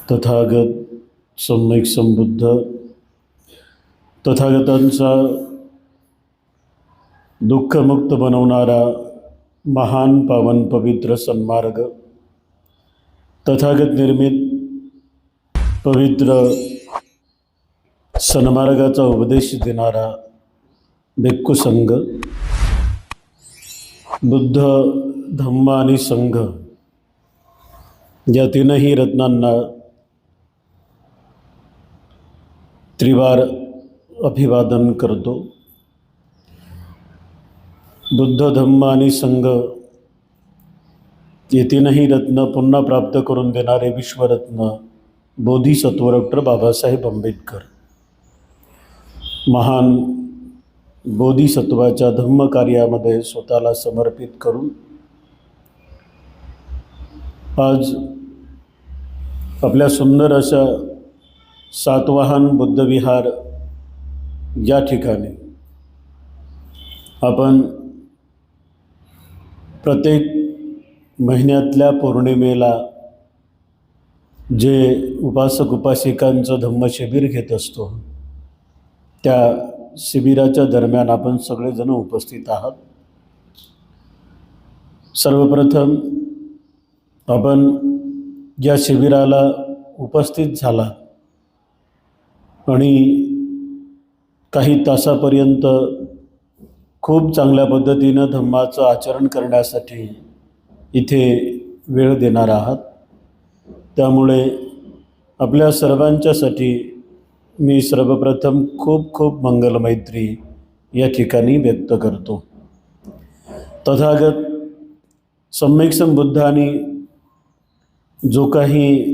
तथागत सम्यक संबुद्ध तथागतांचा दुःखमुक्त बनवणारा महान पावन पवित्र सन्मार्ग, तथागत निर्मित पवित्र सन्मार्गाचा उपदेश देणारा भिक्खू संघ, बुद्ध धम्म आणि संघ या तीनही रत्नांना त्रिवार अभिवादन करतो। बुद्ध धम्म आणि संघ हे तीनही रत्न पुन्हा प्राप्त करून देणारे विश्वरत्न बोधिसत्व डॉक्टर बाबासाहेब आंबेडकर, महान बोधिसत्वाच्या धम्म कार्यामध्ये स्वतःला समर्पित करून आज आपल्या सुंदर अशा सातवाहन बुद्धविहार या ठिकाणी आपण प्रत्येक महिन्यातल्या पौर्णिमेला जे उपासक उपासिकांचं धम्मशिबिर घेत असतो, त्या शिबिराच्या दरम्यान आपण सगळेजण उपस्थित आहात। सर्वप्रथम आपण या शिबिराला उपस्थित झाला आणि काही तासापर्यंत खूप चांगल्या पद्धतीनं धम्माचं आचरण करण्यासाठी इथे वेळ देणार आहात। त्यामुळे आपल्या सर्वांच्यासाठी मी सर्वप्रथम खूप खूप मंगलमैत्री या ठिकाणी व्यक्त करतो। तथागत सम्यक संबुद्धांनी जो काही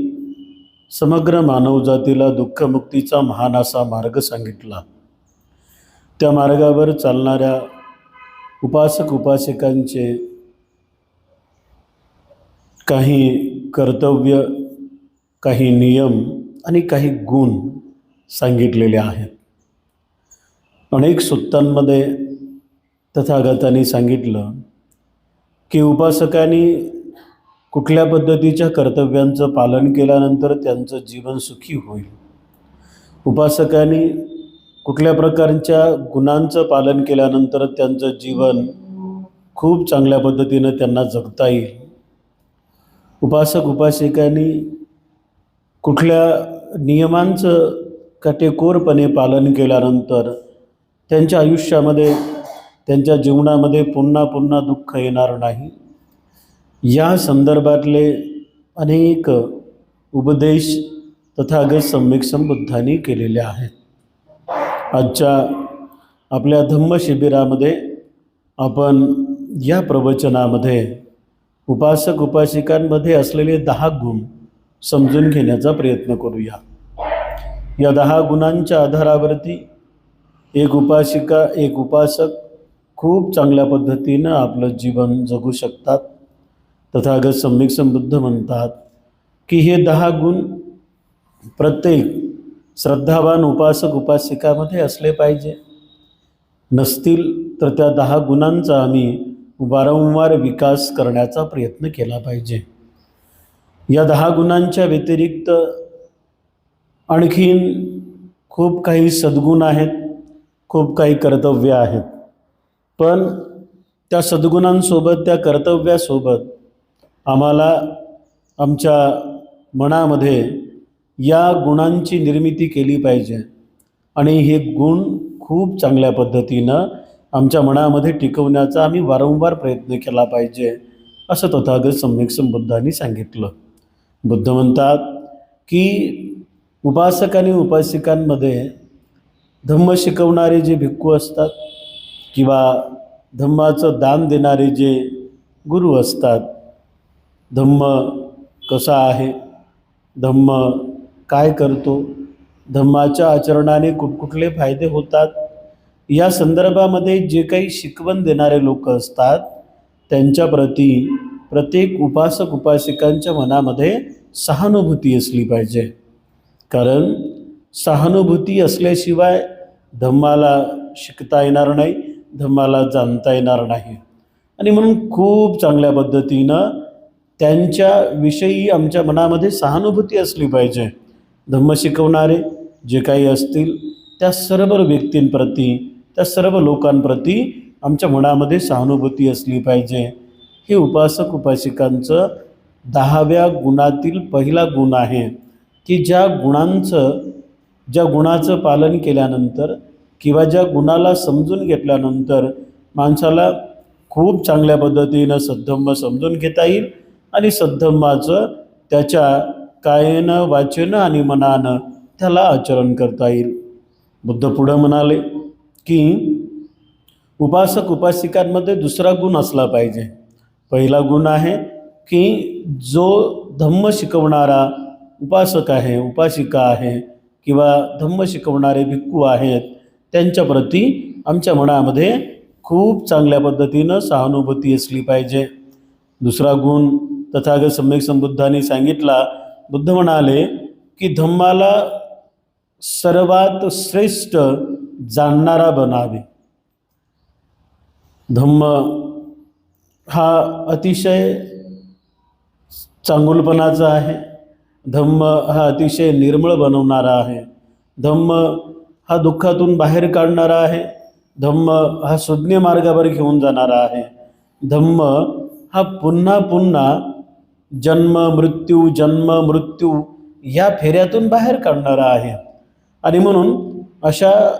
समग्र मानवजातीला दुःखमुक्तीचा महान असा मार्ग सांगितला, त्या मार्गावर चालणाऱ्या उपासक उपासिकांचे काही कर्तव्य, काही नियम आणि काही गुण सांगितलेले आहेत। अनेक सुत्तांमध्ये तथागतांनी सांगितलं की उपासकांनी कुठल्या पद्धतीच्या कर्तव्यांचं पालन केल्यानंतर त्यांचं जीवन सुखी होईल, उपासकांनी कुठल्या प्रकारच्या गुणांचं पालन केल्यानंतर त्यांचं जीवन खूप चांगल्या पद्धतीनं त्यांना जगता येईल, उपासक उपासिकांनी कुठल्या नियमांचं काटेकोरपणे पालन केल्यानंतर त्यांच्या आयुष्यामध्ये, त्यांच्या जीवनामध्ये पुन्हा पुन्हा दुःख येणार नाही, या संदर्भातले अनेक उपदेश तथागत सम्यक संबुद्धांनी केलेले आहेत। आजच्या आपल्या धम्म शिबिरामध्ये आपण या प्रवचनामध्ये उपासक उपासिकांमध्ये असलेले 10 गुण समजून घेण्याचा प्रयत्न करूया। या 10 गुणांच्या आधारावरती एक उपासिका, एक उपासक खूप चांगल्या पद्धतीनं आपलं जीवन जगू शकतात। तथागत सम्यक संबुद्ध म्हणतात की हे 10 गुण प्रत्येक श्रद्धावान उपासक उपासिकामध्ये असले पाहिजे। नसतील तर त्या 10 गुणांचा आम्ही वारंवार विकास करण्याचा प्रयत्न केला पाहिजे। या 10 गुणांच्या व्यतिरिक्त आणखीन खूप काही सद्गुण आहेत, खूप काही कर्तव्य आहेत, पण त्या सद्गुणांसोबत, त्या कर्तव्यासोबत आम्हाला आमच्या मनामध्ये या गुणांची निर्मिती केली पाहिजे आणि हे गुण खूप चांगल्या पद्धतीनं आमच्या मनामध्ये टिकवण्याचा आम्ही वारंवार प्रयत्न केला पाहिजे, असं तथागत सम्यक संबुद्धांनी सांगितलं। बुद्ध म्हणतात की उपासक आणि उपासिकांमध्ये धम्म शिकवणारे जे भिक्खू असतात किंवा धम्माचं दान देणारे जे गुरु असतात, धम्म कसा आहे, धम्म काय करतो, धम्माच्या आचरणाने कुठकुठले फायदे होतात, या संदर्भामध्ये जे काही शिकवण देणारे लोक असतात त्यांच्याप्रती प्रत्येक उपासक उपासिकांच्या मनामध्ये सहानुभूती असली पाहिजे। कारण सहानुभूती असल्याशिवाय धम्माला शिकता येणार नाही, धम्माला जाणता येणार नाही। आणि म्हणून खूप चांगल्या पद्धतीनं त्यांच्याविषयी आमच्या मनामध्ये सहानुभूती असली पाहिजे. धम्म शिकवणारे जे काही असतील त्या सर्व व्यक्तींप्रती, त्या सर्व लोकांप्रती आमच्या मनामध्ये सहानुभूती असली पाहिजे. हे उपासक उपासिकांचं 10व्या गुणातील पहिला गुण आहे की ज्या गुणाचं पालन केल्यानंतर किंवा ज्या गुणाला समजून घेतल्यानंतर माणसाला खूप चांगल्या पद्धतीनं सद्धम्म समजून घेता येईल आणि सद्धम्माचं त्याच्या कायेनं वाचेनं आणि मनानं त्याला आचरण करता येईल. बुद्ध पुढं म्हणाले की उपासक उपासिकांमध्ये दुसरा गुण असला पाहिजे. पहिला गुण आहे की जो धम्म शिकवणारा उपासक आहे, उपासिका आहे किंवा धम्म शिकवणारे भिक्खू आहेत त्यांच्याप्रती आमच्या मनामध्ये खूप चांगल्या पद्धतीनं सहानुभूती असली पाहिजे. दुसरा गुण तथागत सम्यक संबुद्धांनी सांगितला. बुद्ध म्हणाले की धम्माला सर्वात श्रेष्ठ जाणणारा बनावे. धम्म हा अतिशय चांगुलपणाचा आहे. धम्म हा अतिशय निर्मळ बनवणारा आहे. धम्म हा दुःखातून बाहेर काढणारा आहे. धम्म हा सुज्ञ मार्गावर घेऊन जाणारा आहे. धम्म हा पुन्हा पुन्हा जन्म मृत्यू या फेऱ्यातून बाहेर काढणारा आहे. आणि म्हणून अशा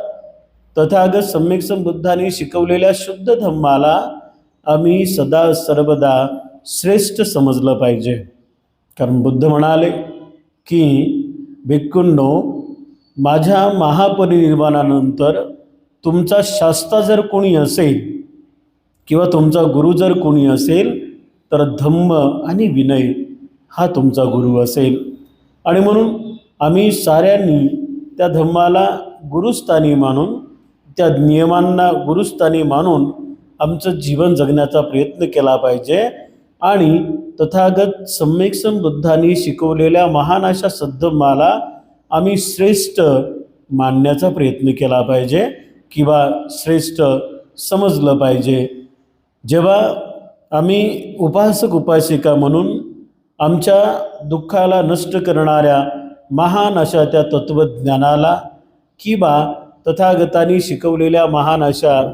तथागत सम्यक संबुद्धांनी शिकवलेल्या शुद्ध धम्माला आम्ही सदा सर्वदा श्रेष्ठ समजलं पाहिजे. कारण बुद्ध म्हणाले की भिक्खूंनो, माझ्या महापरिनिर्वाणानंतर तुमचा शास्ता जर कोणी असेल किंवा तुमचा गुरु जर कोणी असेल तर धम्म आणि विनय हा तुमचा गुरु असेल. आणि म्हणून आम्ही साऱ्यांनी त्या धम्माला गुरुस्थानी मानून, त्या नियमांना गुरुस्थानी मानून आमचं जीवन जगण्याचा प्रयत्न केला पाहिजे. आणि तथागत सम्यक संबुद्धांनी शिकवलेल्या महान अशा सद्धम्माला आम्ही श्रेष्ठ मानण्याचा प्रयत्न केला पाहिजे किंवा श्रेष्ठ समजलं पाहिजे. जेव्हा आम्ही उपासक उपासिका म्हणून आमच्या दुःखाला नष्ट करणाऱ्या महान अशा त्या तत्त्वज्ञानाला किंवा तथागतांनी शिकवलेल्या महान अशा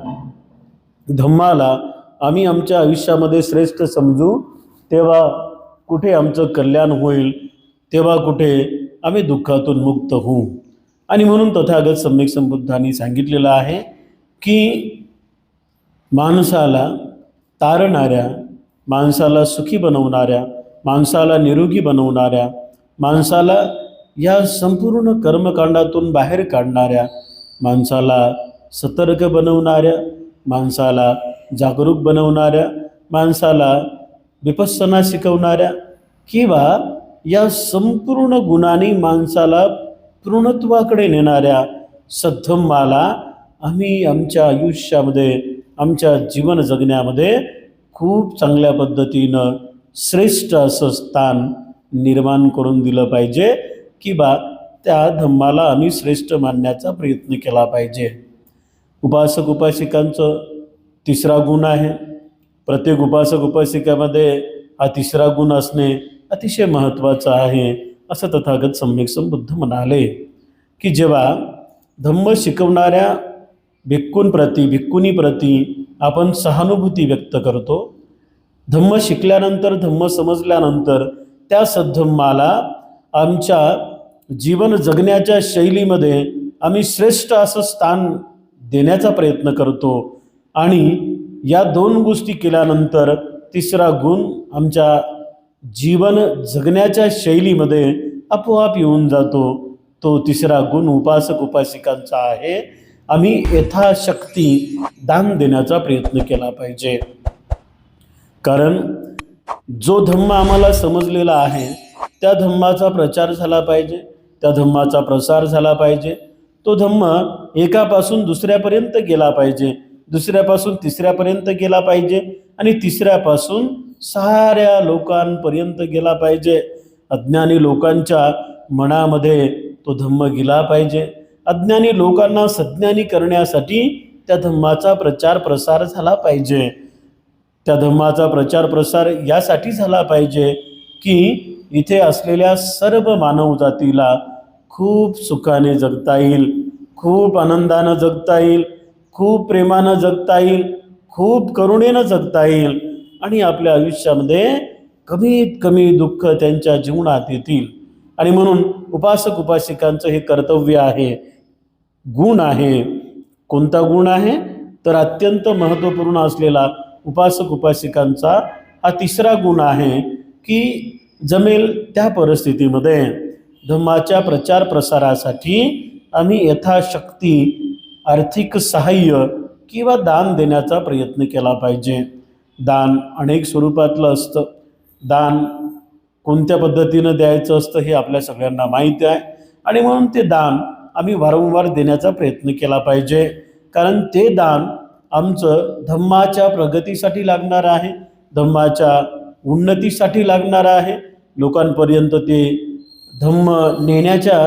धम्माला आम्ही आमच्या आयुष्यामध्ये श्रेष्ठ समजू, तेव्हा कुठे आमचं कल्याण होईल, तेव्हा कुठे आम्ही दुःखातून मुक्त होऊ. आणि म्हणून तथागत सम्यक संबुद्धांनी सांगितलेलं आहे की माणसाला तारणाऱ्या, माणसाला सुखी बनवणाऱ्या, माणसाला निरोगी बनवणाऱ्या, माणसाला या संपूर्ण कर्मकांडातून बाहेर काढणाऱ्या, माणसाला सतर्क बनवणाऱ्या, माणसाला जागरूक बनवणाऱ्या, माणसाला विपස්සना शिकवणाऱ्या किंवा या संपूर्ण गुणांनी माणसाला पूर्णत्वाकडे नेणाऱ्या सद्धम्माला आम्ही आमच्या आयुष्यामध्ये, आमच्या जीवन जगण्यामध्ये खूप चांगल्या पद्धतीनं श्रेष्ठ असं स्थान निर्माण करून दिलं पाहिजे किंवा त्या धम्माला आम्ही श्रेष्ठ मानण्याचा प्रयत्न केला पाहिजे. उपासक उपासिकांचं तिसरा गुण आहे. प्रत्येक उपासक उपासिकामध्ये हा तिसरा गुण असणे अतिशय महत्त्वाचं आहे असं तथागत सम्यक संबुद्ध म्हणाले की जेव्हा धम्म शिकवणाऱ्या भिक्खुनीप्रती आपण सहानुभूती व्यक्त करतो, धम्म शिकल्यानंतर, धम्म समजल्यानंतर त्या सद्धम्माला आमच्या जीवन जगण्याच्या शैलीमध्ये आम्ही श्रेष्ठ असं स्थान देण्याचा प्रयत्न करतो. आणि या दोन गोष्टी केल्यानंतर तिसरा गुण आमच्या जीवन जगण्याच्या शैलीमध्ये आपोआप येऊन जातो. तो तिसरा गुण उपासक उपासिकांचा आहे. आम्ही यथाशक्ती दान देण्याचा प्रयत्न केला पाहिजे. कारण जो धम्म आम्हाला समजलेला आहे त्या धम्माचा प्रचार झाला पाहिजे, त्या धम्माचा प्रसार झाला पाहिजे. तो धम्म एकापासून दुसऱ्यापर्यंत गेला पाहिजे, दुसऱ्यापासून तिसऱ्यापर्यंत गेला पाहिजे आणि तिसऱ्यापासून साऱ्या लोकांपर्यंत गेला पाहिजे. अज्ञानी लोकांच्या मनामध्ये तो धम्म गेला पाहिजे. अज्ञानी लोकांना सज्ञानी करण्यासाठी त्या धम्माचा प्रचार प्रसार झाला पाहिजे. त्या धम्माचा प्रचार प्रसार यासाठी झाला पाहिजे की इथे असलेल्या सर्व मानव जातीला खूप सुखाने जगता येईल, खूप आनंदानं जगता येईल, खूप प्रेमानं जगता येईल, खूप करुणेनं जगता येईल आणि आपल्या आयुष्यामध्ये कमीत कमी दुःख त्यांच्या जीवनात येतील. आणि म्हणून उपासक उपासिकांचं हे कर्तव्य आहे, गुण आहे. कोणता गुण आहे तर अत्यंत महत्त्वपूर्ण असलेला उपासक उपासिकांचा हा तिसरा गुण आहे की जमेल त्या परिस्थितीमध्ये धम्माच्या प्रचार प्रसारासाठी आम्ही यथाशक्ती आर्थिक सहाय्य किंवा दान देण्याचा प्रयत्न केला पाहिजे. दान अनेक स्वरूपातलं असतं. दान कोणत्या पद्धतीनं द्यायचं असतं हे आपल्या सगळ्यांना माहिती आहे आणि म्हणून ते दान आम्ही वारंवार देण्याचा प्रयत्न केला पाहिजे. कारण ते दान आमचं धम्माच्या प्रगतीसाठी लागणार आहे, धम्माच्या उन्नतीसाठी लागणार आहे, लोकांपर्यंत ते धम्म नेण्याच्या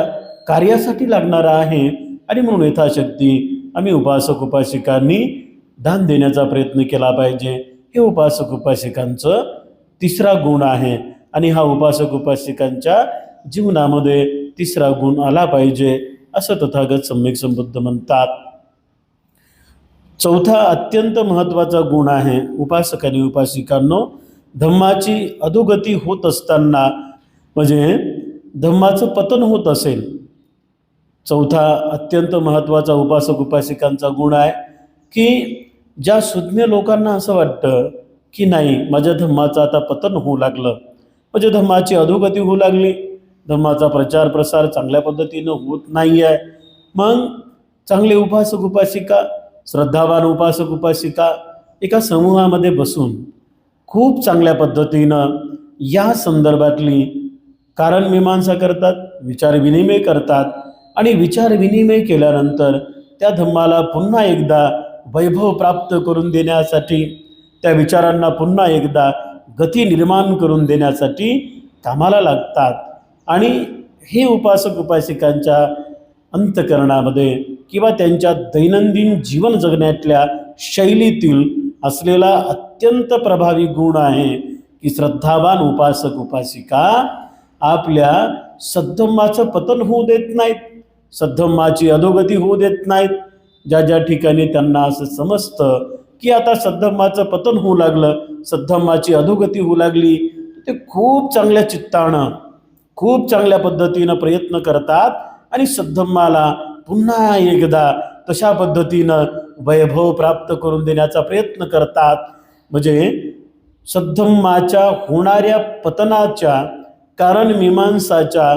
कार्यासाठी लागणार आहे. आणि म्हणून यथाशक्ती आम्ही उपासक उपासिकांनी दान देण्याचा प्रयत्न केला पाहिजे. हे उपासक उपासिकांचं तिसरा गुण आहे आणि हा उपासक उपासिकांच्या जीवनामध्ये तिसरा गुण आला पाहिजे असं तथागत सम्यक संबुद्ध म्हणतात. चौथा अत्यंत महत्त्वाचा गुण आहे उपासक आणि उपासिकांनो, धम्माची अधोगती होत असताना म्हणजे धम्माचं पतन होत असेल, चौथा अत्यंत महत्त्वाचा उपासक उपासिकांचा गुण आहे की ज्या सुज्ञ लोकांना असं वाटतं की नाही माझ्या धम्माचं आता पतन होऊ लागलं, म्हणजे धम्माची अधोगती होऊ लागली, धम्माचा प्रचार प्रसार चांगल्या पद्धतीनं होत नाही आहे, मग चांगले उपासक उपासिका, श्रद्धावान उपासक उपासिका एका समूहामध्ये बसून खूप चांगल्या पद्धतीनं या संदर्भातली कारण मीमांसा करतात, विचारविनिमय करतात आणि विचारविनिमय केल्यानंतर त्या धम्माला पुन्हा एकदा वैभव प्राप्त करून देण्यासाठी, त्या विचारांना पुन्हा एकदा गती निर्माण करून देण्यासाठी कामाला लागतात. आणि हे उपासक उपासिकांच्या अंतःकरणामध्ये किंवा त्यांच्या दैनंदिन जीवन जगण्यातल्या शैलीतील असलेला अत्यंत प्रभावी गुण आहे की श्रद्धावान उपासक उपासिका आपल्या सद्धम्माचं पतन होऊ देत नाहीत, सद्धम्माची अधोगती होऊ देत नाहीत. ज्या ज्या ठिकाणी त्यांना असं समजतं की आता सद्धम्माचं पतन होऊ लागलं, सद्धम्माची अधोगती होऊ लागली, ते खूप चांगल्या चित्तानं खूप चांगल्या पद्धतीनं प्रयत्न करतात आणि सद्धम्माला पुन्हा एकदा तशा पद्धतीनं वैभव प्राप्त करून देण्याचा प्रयत्न करतात. म्हणजे सद्धम्माच्या होणाऱ्या पतनाच्या कारण मीमांसाच्या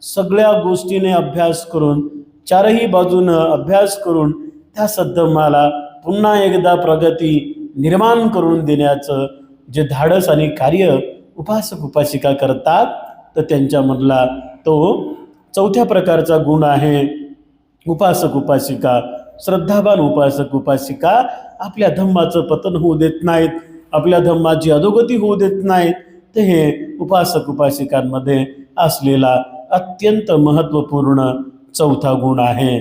सगळ्या गोष्टीने अभ्यास करून, चारही बाजूनं अभ्यास करून त्या सद्धम्माला पुन्हा एकदा प्रगती निर्माण करून देण्याचं जे धाडस आणि कार्य उपासक उपासिका करतात, तर त्यांच्यामधला तो चौथ्या प्रकारचा गुण आहे उपासक उपासिका. श्रद्धावान उपासक उपासिका आपल्या धम्माचं पतन होऊ देत नाहीत, आपल्या धम्माची अधोगती होऊ देत नाहीत. तर हे उपासक उपासिकांमध्ये असलेला अत्यंत महत्त्वपूर्ण चौथा गुण आहे.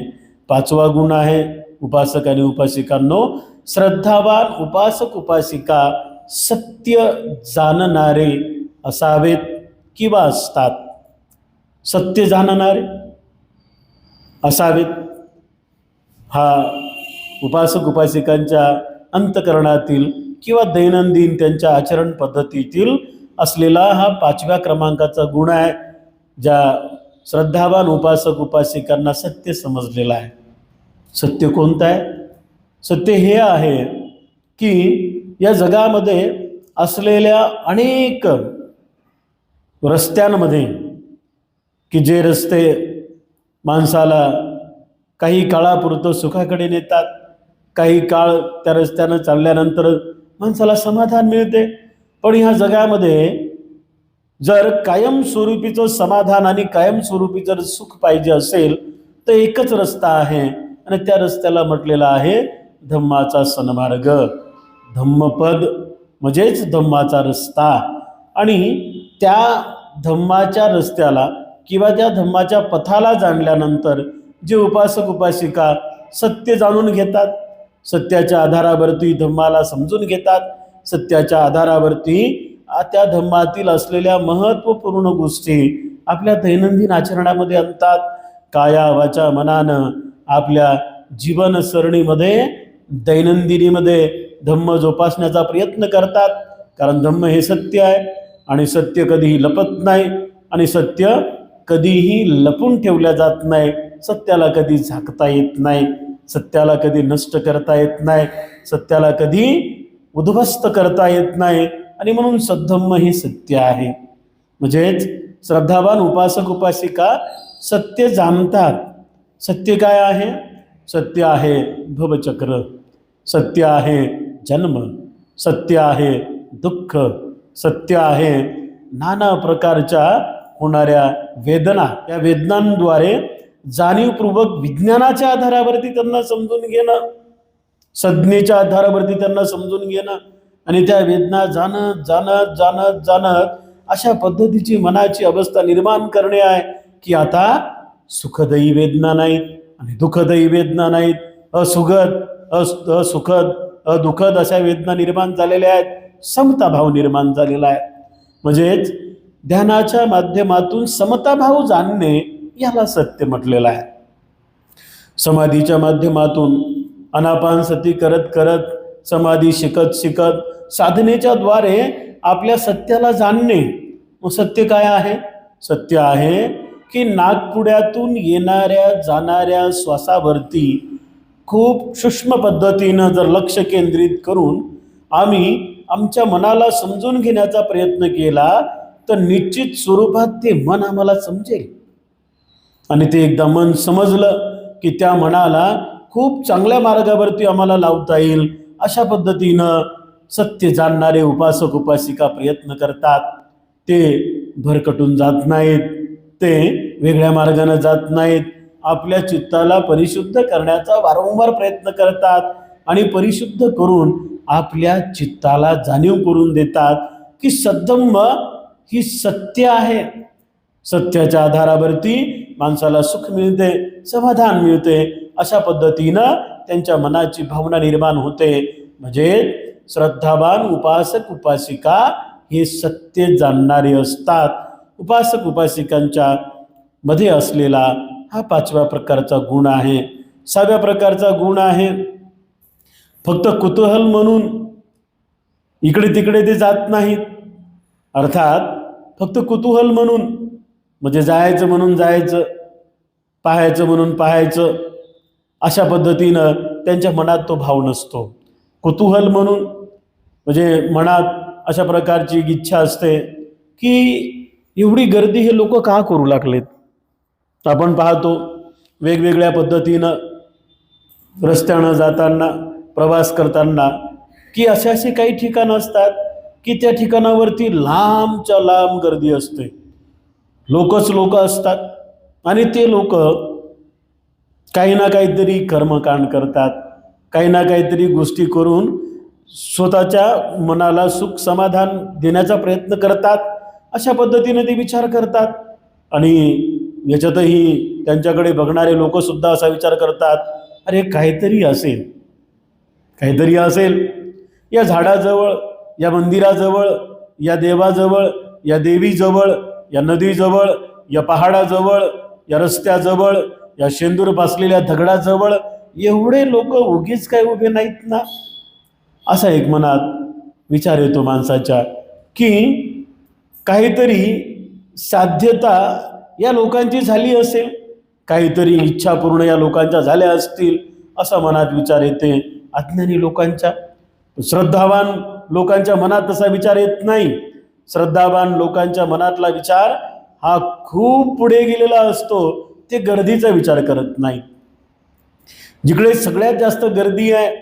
पाचवा गुण आहे उपासक आणि उपासिकांनो, श्रद्धावान उपासक उपासिका सत्य जाणणारे असावेत किंवा असतात. सत्य जाणणारे असावेत हा उपासक उपासिकांच्या अंतःकरणातील किंवा दैनंदिन त्यांच्या आचरण पद्धतीतील असलेला हा पाचव्या क्रमांकाचा गुण आहे. ज्या श्रद्धावान उपासक उपासिकांना सत्य समजलेला आहे. सत्य कोणतं आहे? सत्य हे आहे की या जगामध्ये असलेल्या अनेक रस्त्यांमध्ये की जे रस्ते माणसाला काही काळापुरतं सुखाकडे नेतात, काही काळ त्या रस्त्यानं चालल्यानंतर माणसाला समाधान मिळते, पण ह्या जगामध्ये जर कायमस्वरूपीचं समाधान आणि कायमस्वरूपी जर सुख पाहिजे असेल तर एकच रस्ता आहे आणि त्या रस्त्याला म्हटलेला आहे धम्माचा सन्मार्ग. धम्मपद म्हणजेच धम्माचा रस्ता. आणि त्या धम्माच्या रस्त्याला किंवा त्या धम्माच्या पथाला जाणल्यानंतर जे उपासक उपासिका सत्य जाणून घेतात, सत्याच्या आधारावरती धम्माला समजून घेतात, सत्याच्या आधारावरती त्या धम्मातील असलेल्या महत्त्वपूर्ण गोष्टी आपल्या दैनंदिन आचरणामध्ये आणतात. काया वाचा मनानं आपल्या जीवनसरणीमध्ये दैनंदिनीमध्ये धम्म जोपासण्याचा प्रयत्न करतात. कारण धम्म हे सत्य आहे आणि सत्य कधीही लपत नाही आणि सत्य कधीही लपून ठेवल्या जात नाही. सत्याला कधी झाकता येत नाही, सत्याला कधी नष्ट करता येत नाही, सत्याला कधी उद्ध्वस्त करता येत नाही. आणि म्हणून सद्धम्म हे सत्य आहे. म्हणजेच श्रद्धावान उपासक उपासिका सत्य जाणतात. सत्य काय आहे? सत्य आहे भवचक्र, सत्य आहे जन्म, सत्य आहे दुःख, सत्य आहे नाना प्रकारच्या होणाऱ्या वेदना. या वेदनांद्वारे जाणीवपूर्वक विज्ञानाच्या आधारावरती त्यांना समजून घेणं, संज्ञेच्या आधारावरती त्यांना समजून घेणं आणि त्या वेदना जाणत जाणत जाणत जाणत अशा पद्धतीची मनाची अवस्था निर्माण करणे आहे की आता सुखदयी वेदना नाहीत आणि दुःखदयी वेदना नाहीत, असुखद अदुःखद अशा वेदना निर्माण झालेल्या आहेत, समताभाव निर्माण झालेला आहे. म्हणजेच ध्यानाच्या माध्यमातून समताभाव जाणणे याला सत्य म्हटलेलं आहे. समाधीच्या माध्यमातून अनापानसती करत करत, समाधी शिकत शिकत, साधनेच्या द्वारे आपल्या सत्याला जाणणे. मग सत्य काय आहे? सत्य आहे की नाकपुड्यातून येणाऱ्या जाणाऱ्या श्वासावरती खूप सूक्ष्म पद्धतीनं जर लक्ष केंद्रित करून आम्ही आमच्या मनाला समजून घेण्याचा प्रयत्न केला तर निश्चित स्वरूपात ते मन आम्हाला समजेल. आणि ते एकदा मन समजलं की त्या मनाला खूप चांगल्या मार्गावरती आम्हाला लावता येईल. अशा पद्धतीनं सत्य जाणणारे उपासक उपासिका प्रयत्न करतात. ते भरकटून जात नाहीत, ते वेगळ्या मार्गाने जात नाहीत. आपल्या चित्ताला परिशुद्ध करण्याचा वारंवार प्रयत्न करतात आणि परिशुद्ध करून आपल्या चित्ताला जाणीव करून देतात की सद्धम्म ही सत्य आहे. सत्याच्या आधारावरती माणसाला सुख मिळते, समाधान मिळते. अशा पद्धतीनं त्यांच्या मनाची भावना निर्माण होते. म्हणजे श्रद्धावान उपासक उपासिका हे सत्य जाणणारे असतात. उपासक उपासिकांच्या मध्ये असलेला हा 5व्या प्रकारचा गुण आहे. 6व्या प्रकारचा गुण आहे फक्त कुतूहल म्हणून इकडे तिकडे ते जात नाहीत. अर्थात फक्त कुतूहल म्हणून म्हणजे जायचं म्हणून जायचं, पाहायचं म्हणून पाहायचं, अशा पद्धतीनं त्यांच्या मनात तो भाव नसतो. कुतूहल म्हणून म्हणजे मनात अशा प्रकारची इच्छा असते की एवढी गर्दी हे लोक का करू लागलेत. आपण पाहतो वेगवेगळ्या पद्धतीनं रस्त्यानं जाताना, प्रवास करताना की असे असे काही ठिकाणं असतात की त्या ठिकाणावरती लांबच्या लांब गर्दी असते, लोकच लोक असतात आणि ते लोक काही ना काहीतरी कर्मकांड करतात, काही ना काहीतरी गोष्टी करून स्वतःच्या मनाला सुख समाधान देण्याचा प्रयत्न करतात. अशा पद्धतीने ते विचार करतात आणि याच्यातही त्यांच्याकडे बघणारे लोकसुद्धा असा विचार करतात, अरे काहीतरी असेल, काहीतरी असेल. या झाडाजवळ, या मंदिराजवळ, या देवाजवळ, या देवीजवळ, या नदीजवळ, या पहाडाजवळ, या रस्त्याजवळ, या शेंदूर पासलेल्या दगडाजवळ एवढे लोक उगीच काय उभे नाहीत ना. असा एक मनात विचार येतो माणसाच्या की काहीतरी साध्यता या लोकांची झाली असेल, काहीतरी इच्छा पूर्ण या लोकांच्या झाल्या असतील, असा मनात विचार येते. अज्ञानी लोकांच्या, श्रद्धावान लोकांच्या मनात तसा विचार येत नाही. श्रद्धावान लोकांच्या मनातला विचार हा खूप पुढे गेलेला असतो. ते गर्दीचा विचार करत नाही. जिकडे सगळ्यात जास्त गर्दी आहे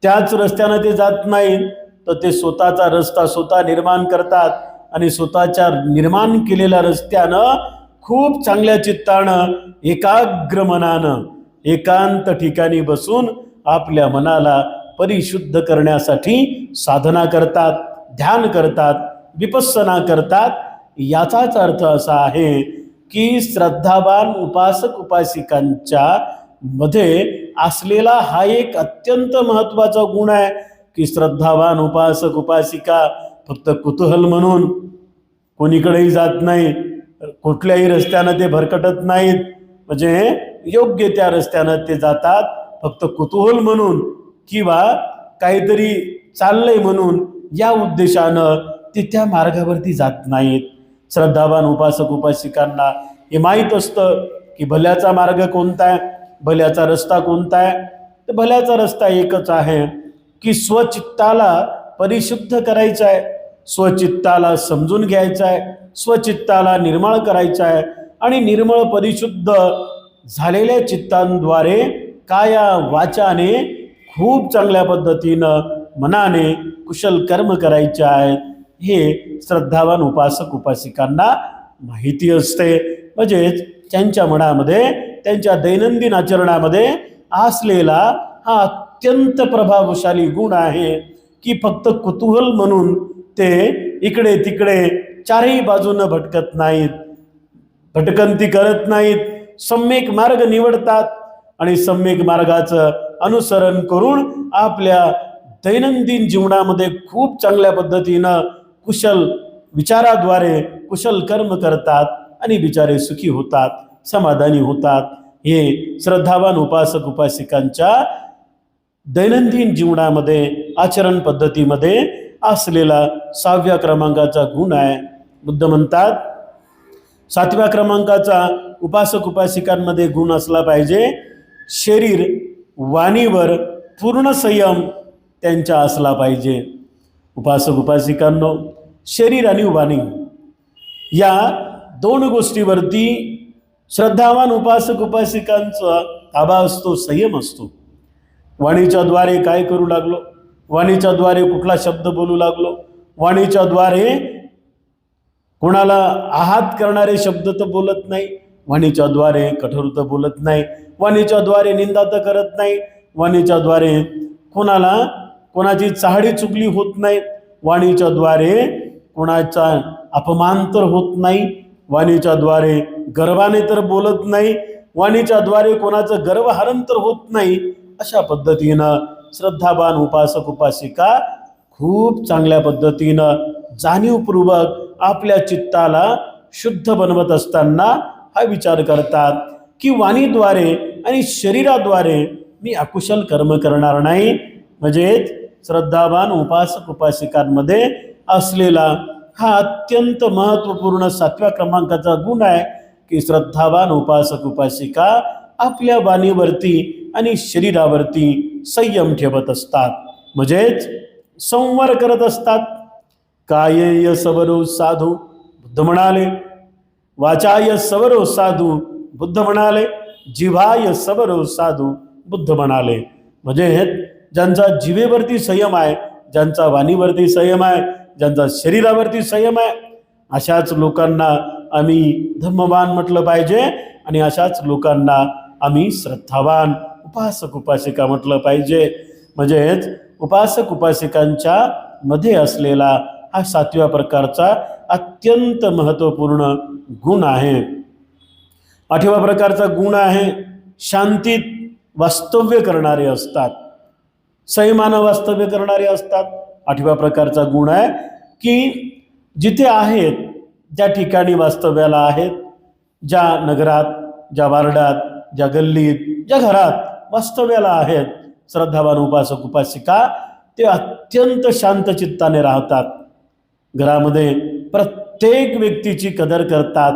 त्याच रस्त्यानं ते जात नाहीत, तर ते स्वतःचा रस्ता स्वतः निर्माण करतात आणि स्वतःच्या निर्माण केलेल्या रस्त्यानं खूप चांगल्या चित्तानं, एकाग्र मनानं, एकांत ठिकाणी बसून आपल्या मनाला परिशुद्ध करण्यासाठी साधना करतात, ध्यान करतात, विपස්සना करतात. याचाच अर्थ असा आहे की श्रद्धावान उपासक उपासिकांच्या मध्ये असलेला हा एक अत्यंत महत्त्वाचा गुण आहे की श्रद्धावान उपासक उपासिका फक्त कुतूहल म्हणून कोणीकडेही जात नाही, कुठल्याही रस्त्यानं ते भरकटत नाहीत, म्हणजे योग्य त्या रस्त्यानं ते जातात फक्त कुतूहल म्हणून किंवा काहीतरी चाललंय म्हणून या उद्देशानं ते त्या मार्गावरती जात नाहीत. श्रद्धावान उपासक उपासिकांना हे माहीत असतं की भल्याचा मार्ग कोणता आहे, भल्याचा रस्ता कोणता आहे. तर भल्याचा रस्ता एकच आहे की स्वचित्ताला परिशुद्ध करायचं आहे, स्वचित्ताला समजून घ्यायचं आहे, स्वचित्ताला निर्मळ करायचं आहे आणि निर्मळ परिशुद्ध झालेल्या चित्तांद्वारे काया वाचाने खूप चांगल्या पद्धतीनं मनाने कुशल कर्म करायचे आहेत. हे श्रद्धावान उपासक उपासिकांना माहिती असते. म्हणजेच त्यांच्या मनामध्ये त्यांच्या दैनंदिन आचरणामध्ये असलेला हा अत्यंत प्रभावशाली गुण आहे की फक्त कुतूहल म्हणून ते इकडे तिकडे चारही बाजूनं भटकत नाहीत, भटकंती करत नाहीत, सम्यक मार्ग निवडतात आणि सम्यक मार्गाचं अनुसरण करून आपल्या दैनंदिन जीवनामध्ये खूप चांगल्या पद्धतीनं कुशल विचाराद्वारे कुशल कर्म करतात आणि बिचारे सुखी होतात, समाधानी होतात. हे श्रद्धावान उपासक उपासिकांच्या दैनंदिन जीवनामध्ये आचरण पद्धतीमध्ये असलेला 6व्या क्रमांकाचा गुण आहे. बुद्ध म्हणतात 7व्या क्रमांकाचा उपासक उपासिकांमध्ये गुण असला पाहिजे, शरीर वाणीवर पूर्ण संयम त्यांचा असला पाहिजे. उपासक उपासिकांनो, शरीर आणि वाणी या दोन गोष्टीवरती श्रद्धावान उपासक उपासिकांचा ताबा असतो, संयम असतो. वाणीच्या द्वारे काय करू लागलो, वाणीच्या द्वारे कुठला शब्द बोलू लागलो, वाणीच्या द्वारे कोणाला आहात करणारे शब्द तर बोलत नाही, वाणीच्या द्वारे कठोर तर बोलत नाही, वाणीच्या द्वारे निंदा तर करत नाही, वाणीच्या द्वारे कोणाची चाहडी चुकली होत नाही, वाणीच्या द्वारे कोणाचा अपमान तर होत नाही, वाणीच्या द्वारे गर्वाने तर बोलत नाही, वाणीच्या द्वारे कोणाचं गर्वहरण तर होत नाही. अशा पद्धतीनं श्रद्धावान उपासक उपासिका खूप चांगल्या पद्धतीनं जाणीवपूर्वक आपल्या चित्ताला शुद्ध बनवत असताना हा विचार करतात की वाणीद्वारे आणि शरीराद्वारे मी अकुशल कर्म करणार नाही. म्हणजेच श्रद्धावान उपासक उपासिकांमध्ये असलेला हा अत्यंत महत्त्वपूर्ण 7व्या क्रमांकाचा गुण आहे की श्रद्धावान उपासक उपासिका आपल्या वाणीवरती आणि शरीरावरती संयम ठेवत असतात, म्हणजेच संवर करत असतात. कायेय सवरो साधू बुद्ध म्हणाले, वाचाय सवरो साधू बुद्ध म्हणाले, जिव्हाय सवरो साधू बुद्ध म्हणाले. म्हणजे ज्यांचा जिभेवरती संयम आहे, ज्यांचा वाणीवरती संयम आहे, ज्यांचा शरीरावरती संयम आहे, अशाच लोकांना आम्ही धम्मवान म्हटलं पाहिजे आणि अशाच लोकांना आम्ही श्रद्धावान उपासक उपासिका म्हटलं पाहिजे. म्हणजेच उपासक उपासिकांच्या मध्ये असलेला हा 7व्या प्रकारचा अत्यंत महत्त्वपूर्ण गुण आहे. 8व्या प्रकारचा गुण आहे शांतीत वास्तव्य करणारे असतात, संयमानं वास्तव्य करणारे असतात. 8व्या प्रकारचा गुण आहे की जिथे आहेत, ज्या ठिकाणी वास्तव्याला आहेत, ज्या नगरात, ज्या वार्डात, ज्या गल्लीत, ज्या घरात वास्तव्याला आहेत श्रद्धावान उपासक उपासिका, ते अत्यंत शांत चित्ताने राहतात. घरामध्ये प्रत्येक व्यक्तीची कदर करतात,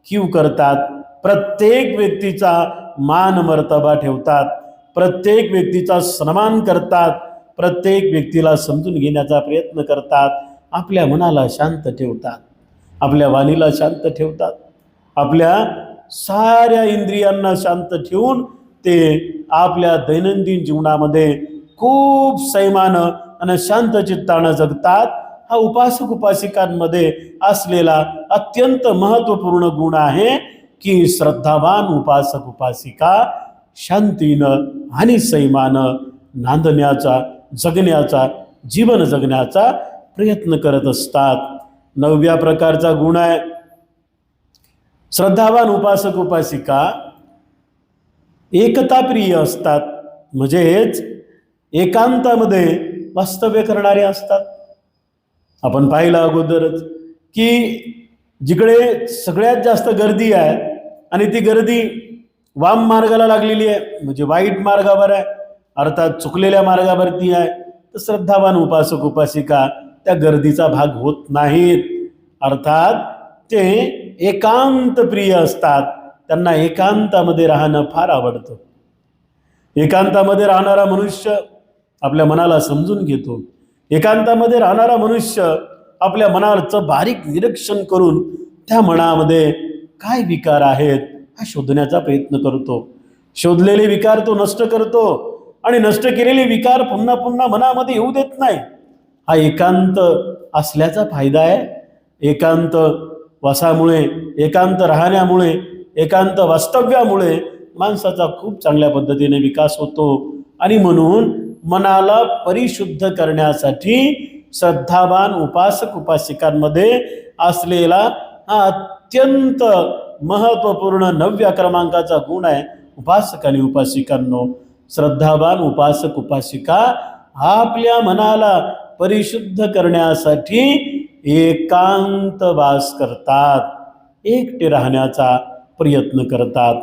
कीव करतात, प्रत्येक व्यक्तीचा मान मर्तबा ठेवतात, प्रत्येक व्यक्तीचा सन्मान करतात, प्रत्येक व्यक्तीला समजून घेण्याचा प्रयत्न करतात, आपल्या मनाला शांत ठेवतात, आपल्या वाणीला शांत ठेवतात, आपल्या साऱ्या इंद्रियांना शांत ठेवून ते आपल्या दैनंदिन जीवनामध्ये खूप संयमानं आणि शांत चित्तानं जगतात. हा उपासक उपासिकांमध्ये असलेला अत्यंत महत्त्वपूर्ण गुण आहे की श्रद्धावान उपासक उपासिका शांतीनं आणि संयमानं नांदण्याचा, जगण्याचा, जीवन जगण्याचा प्रयत्न करत असतात. 9व्या प्रकारचा गुण आहे श्रद्धावान उपासक उपासिका एकताप्रिय असतात. म्हणजेच एकांतामध्ये वास्तव्य करणारे असतात. आपण पाहिलं अगोदरच की जिकडे सगळ्यात जास्त गर्दी आहे आणि ती गर्दी वाम मार्गाला लागलेली आहे, म्हणजे वाईट मार्गावर आहे, अर्थात चुकलेल्या मार्गावरती आहे, तर श्रद्धावान उपासक उपासिका त्या गर्दीचा भाग होत नाहीत. अर्थात ते एकांत प्रिय असतात, त्यांना एकांतामध्ये राहणं फार आवडतं. एकांतामध्ये राहणारा मनुष्य आपल्या मनाला समजून घेतो. एकांतामध्ये राहणारा मनुष्य आपल्या मनाचं बारीक निरीक्षण करून त्या मनामध्ये काय विकार आहेत हा शोधण्याचा प्रयत्न करतो. शोधलेले विकार तो नष्ट करतो आणि नष्ट केलेले विकार पुन्हा पुन्हा मनामध्ये येऊ देत नाही. हा एकांत असल्याचा फायदा आहे. एकांत वासामुळे, एकांत राहण्यामुळे, एकांत वास्तव्यामुळे माणसाचा खूप चांगल्या पद्धतीने विकास होतो. आणि म्हणून मनाला परिशुद्ध करण्यासाठी श्रद्धावान उपासक उपासिकांमध्ये असलेला हा अत्यंत महत्वपूर्ण 9व्या क्रमांकाचा गुण आहे. उपासक आणि उपासिकांनो, श्रद्धावान उपासक उपासिका आपल्या मनाला परिशुद्ध करण्यासाठी एकांत वास करतात, एकटे राहण्याचा प्रयत्न करतात.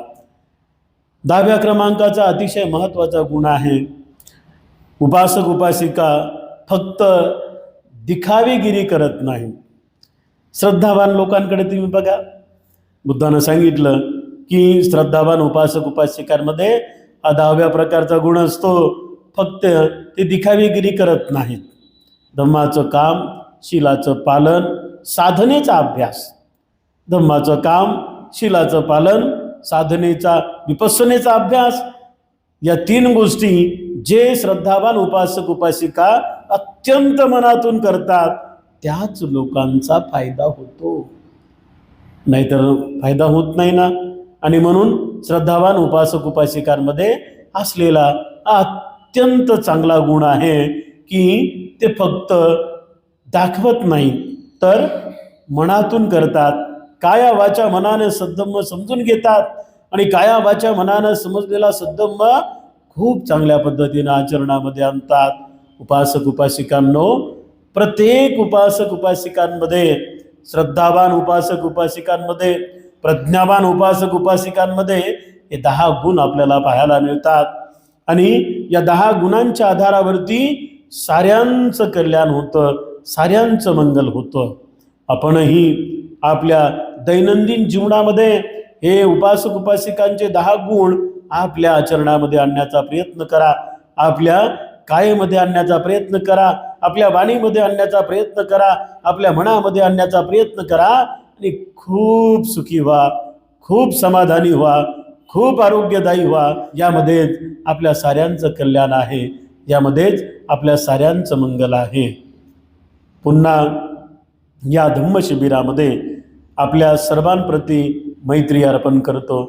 10व्या क्रमांकाचा अतिशय महत्त्वाचा गुण आहे. उपासक उपासिका फक्त दिखावेगिरी करत नाही. श्रद्धावान लोकांकडे तुम्ही बघा, बुद्धानं सांगितलं की श्रद्धावान उपासक उपासिकांमध्ये हा 10व्या प्रकारचा गुण असतो. फक्त ते दिखावेगिरी करत नाहीत. धम्माचं काम, शीलाचं पालन, साधनेचा अभ्यास. धम्माचं काम, शीलाचं पालन, साधनेचा, विपස්සनेचा अभ्यास, या 3 गोष्टी जे श्रद्धावान उपासक उपासिका अत्यंत मनातून करतात त्याच लोकांचा फायदा होतो, नाहीतर फायदा होत नाही ना. आणि म्हणून श्रद्धावान उपासक उपासिकांमध्ये असलेला अत्यंत चांगला गुण आहे की ते फक्त दाखवत नाही तर मनातून करतात. काया वाचा मनाने सद्धम्म समजून घेतात आणि काया वाचा मनाने समजलेला सद्धम्म खूप चांगल्या पद्धतीने आचरणामध्ये आणतात. उपासक उपासिकांनो, प्रत्येक उपासक उपासिकांमध्ये, श्रद्धावान उपासक उपासिकांमध्ये, प्रज्ञावान उपासक उपासिकांमध्ये हे 10 गुण आपल्याला पाहायला मिळतात. आणि या 10 गुणांच्या आधारावरती साऱ्यांचं कल्याण होतं, साऱ्यांचं मंगल होतं. आपणही आपल्या दैनंदिन जीवनामध्ये हे उपासक उपासिकांचे 10 गुण आपल्या आचरणामध्ये आणण्याचा प्रयत्न करा. आपल्या कायेमध्ये आणण्याचा प्रयत्न करा, आपल्या वाणीमध्ये आणण्याचा प्रयत्न करा, आपल्या मनामध्ये आणण्याचा प्रयत्न करा आणि खूप सुखी व्हा, खूप समाधानी व्हा, खूप आरोग्यदायी व्हा. यामध्येच आपल्या साऱ्यांचं कल्याण आहे, यामध्येच आपल्या साऱ्यांचं मंगल आहे. पुन्हा या धम्मशिबिरामध्ये आपल्या सर्वांप्रती मैत्री अर्पण करतो.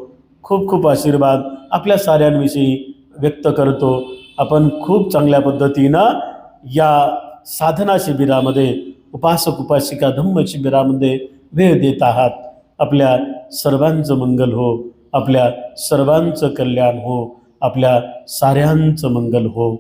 खूप खूप आशीर्वाद आपल्या साऱ्यांविषयी व्यक्त करतो. आपण खूप चांगल्या पद्धतीनं या साधना शिबिरामध्ये, उपासक उपासिका धम्म शिबिरामध्ये वेळ देत आहात. आपल्या सर्वांचं मंगल हो, आपल्या सर्वांचं कल्याण हो, आपल्या साऱ्यांचं मंगल हो.